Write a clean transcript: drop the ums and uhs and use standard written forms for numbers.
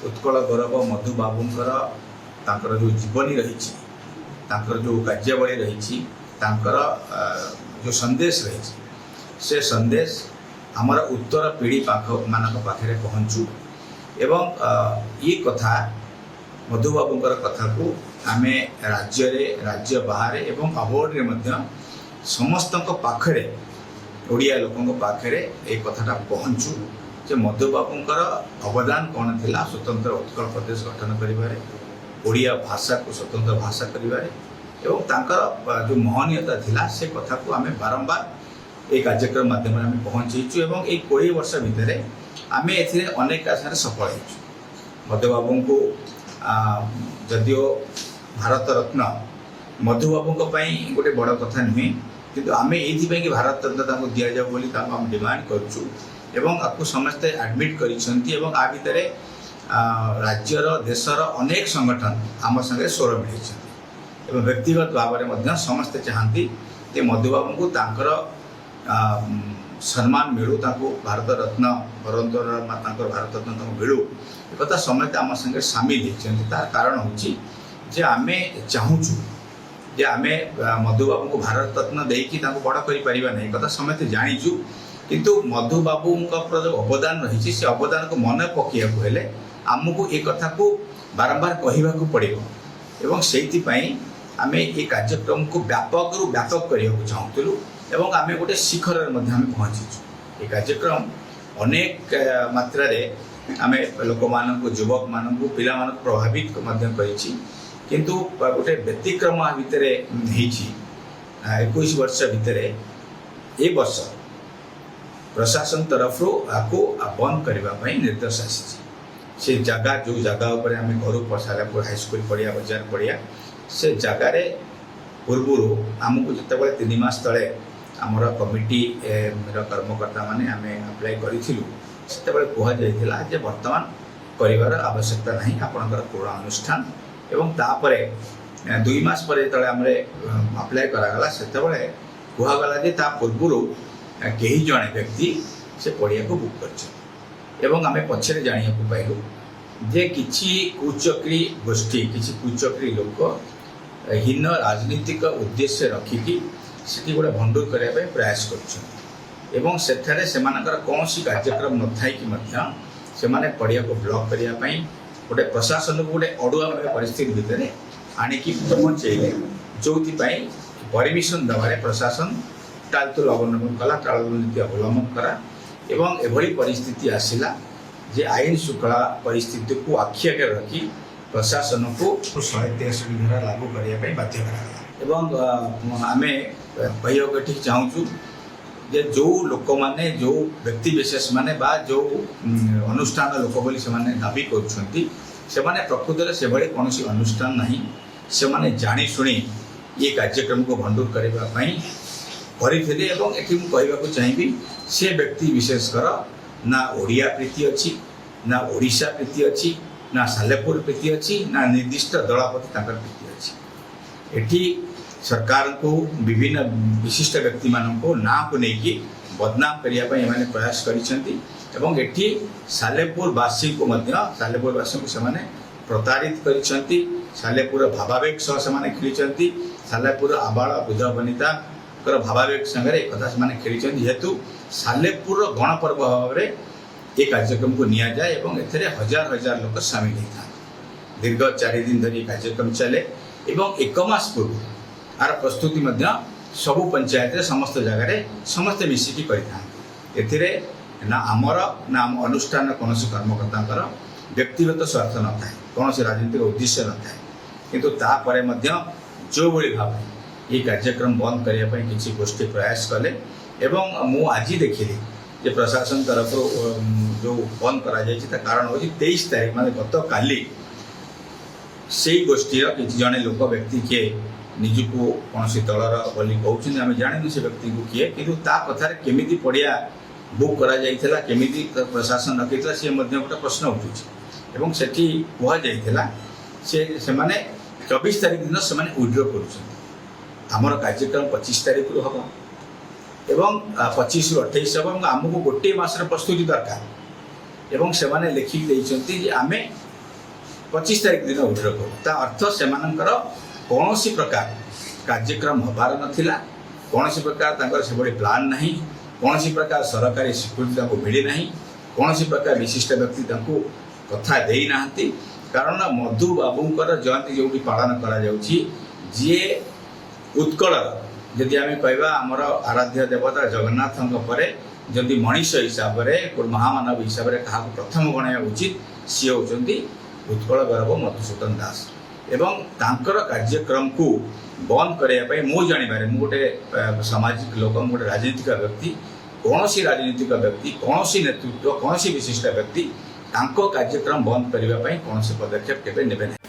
उत्कल गौरव मधुबाबूंकर तांकर जो जीवनी रही तांकर जो कार्यावली रही तांकर जो संदेश रही से संदेश आमर उत्तर पीढ़ी मान पाखे पहुँचू एवं ये कथा मधुबाबूंकर कथा को आम राज्य बाहर एवं अबोर्ड समस्त पाखरे ओडिया लोकों पाखे ये कथाटा पहुँचू जे मधुबाबूंकर अवदान कौन थिला स्वतंत्र उत्कल प्रदेश गठन करिबारे ओडिया भाषा को स्वतंत्र भाषा करिबारे एवं तांकर जो महनीयता थिला से कथा को आम बारंबार ये कार्यक्रम माध्यम आम पहुँचीचु एवं ये 20 वर्ष भितर आम ए अनेक आशार सफल हो मधुबाबू को जदियो भारत रत्न मधुबाबू गोटे बड़ कथा नुहे किंतु आम ये कि भारत रत्न दि जाऊ बोली आम डिमांड करूँ एवं आपको समस्ते एडमिट कर आ भितर राज्यर देशर अनेक संगठन आम संगे स्वर मिले व्यक्तिगत भाव में समस्ते चाहती कि मधुबाबू को तांकर सम्मान मिलू भारत रत्न भारत रत्न मिलू एक कथा समस्ते आम संगे सामिल होती तार कारण हूँ आम चाहूँ जे आम मधुबाबू को भारत रत्न देकी बड़ कर कथा समस्ते जानीचु किंतु मधुबाबू जो अवदान रही से अवदान को मन पकड़े आमको ये कथा को बारंबार कहवाक पड़ो एवं से आम ये कार्यक्रम को व्यापक रु व्यापक करने चाहूँ एवं आम गोटे शिखर पहुँचीचु ये कार्यक्रम अनेक मात्रा आम लोक मान युवक मान पिला प्रभावित किंतु गोटे व्यतिक्रम भितर 21 वर्ष भितर ए वर्ष प्रशासन तरफ आपको बंद करने निर्देश आसी से जगह जो जगह उपर आम घर सालेपुर हाईस्कल पड़िया बजार पड़िया से जगार पूर्व आमको जिते 3 मास तले आमर कमिटी कर्मकर्ता माने आम अप्लाई करूँ से कहला जे बर्तमान कर आवश्यकता नहीं आपणकर पूर्ण अनुष्ठान एवं तापर 2 मास पर जो आम अप्लाई करागला से कहगला जे ता पूर्व कई जड़े व्यक्ति से पड़िया को बुक कर आम पछरे जाना पाइलु जे किछि कुचक्री गोष्ठी किछि कुचक्री लोक हीन राजनीतिक उद्देश्य रखिकी से गोटे भंडूर करने प्रयास कर कौन कार्यक्रम न था पड़िया को ब्लॉक करने गोटे प्रशासन को गोटे अड़ुआ परिस्थिति भितर आणिकी पहुँचे जो परमिशन दबारे प्रशासन टालतुल अवलंबन कला टालतुल नीति अवलंबन करा एवं एभली परिस्थिति आसिला जे आईन श्रृंखला परिस्थिति को आखि आगे रखी प्रशासन को 183 धारा लागू करने बाध्य करा आम कहक ठीक चाहूँ जे जो लोक माने जो व्यक्ति विशेष माने बा जो अनुष्ठान लोक बोली से दाबी कर प्रकृत से भाई कौन अनुष्ठान नहीं से जानी शुणी ये कार्यक्रम को भंडूर करने करते कहवाक चाहिए से व्यक्ति विशेषकर ना ओडिया प्रीति अच्छी ना ओडिशा प्रीति अच्छी ना सालेपुर प्रीति अच्छी ना निर्दिष्ट दलपति प्रीति अच्छी एटी सरकार को विभिन्न विशिष्ट व्यक्ति मान ना को लेकिन बदनाम करने प्रयास करी सालेपुरवासी को सालेपुरवासी को से प्रतारित करी सालेपुर भावावेग सह से खेली सालेपुर आबाल बुध वनिता भावावेग संगे एक कथा से खेली जेहेतु सालेपुर गणपर्व भाव में ये कार्यक्रम को निया जाए एवं एथिरे हजार हजार लोग सामिल होता दीर्घ 4 दिन धरी कार्यक्रम चले एवं 1 मास पूर्व आर प्रस्तुति सबु पंचायत समस्त जगह समस्ते मिसिकी करते ना आमर ना आम अनुष्ठान कौन कर्मकर्ता व्यक्तिगत स्वार्थ न था कौन राजनीतिक उद्देश्य न था किंतु तापर जो भाई भाव ये कार्यक्रम बंद करने किसी गोष्ठी प्रयास कले एवं मु आज देखिली जे प्रशासन तरफ जो बंद करा कारण हो 23 तारीख मान गत काली से गोष्ठीर किसी जड़े लोक व्यक्ति किए निजको कौन दलर बोली कहते आम जानू से व्यक्ति को किए कि कथार केमी पड़िया बुक करा केमी प्रशासन रखी सी गोटे प्रश्न उठू से कहला से 24 तारीख दिन से विड्रो कर कार्यक्रम 25 तारीख रु हम एवं 25 रु 28 हम आमको गोटे मासर प्रस्तुति दरकार एवं से लिखिक आम 25 तारिख दिन उड्र करू ता अर्थ से कौन प्रकार कार्यक्रम हबार नथिला कौन प्रकार तांकर से बड़ी प्लान नहीं कौन प्रकार सरकारी स्वीकृति तांको मिली नहीं कौन प्रकार विशिष्ट व्यक्ति तांको कथा देई नाहंती कारण मधु बाबूंकर जयंती जो पालन करा जाउची जे उत्कल जदि आम कहवा आमर आराध्य देवता जगन्नाथ परे जदि मनीष हिसाब से महामानव हिसाब से क्या प्रथम गणया उचित सी होती उत्कल गौरव मधुसूदन दास एवं तांकर कार्यक्रम को बंद करने मो जानवर मु गोटे सामाजिक लोक गोटे राजनीतिक व्यक्ति कौन राजनीतिक व्यक्ति कौन नेतृत्व कौन विशिष्ट व्यक्ति तांको कार्यक्रम बंद करने कौन पदक्षेप केबे नेबे नहीं।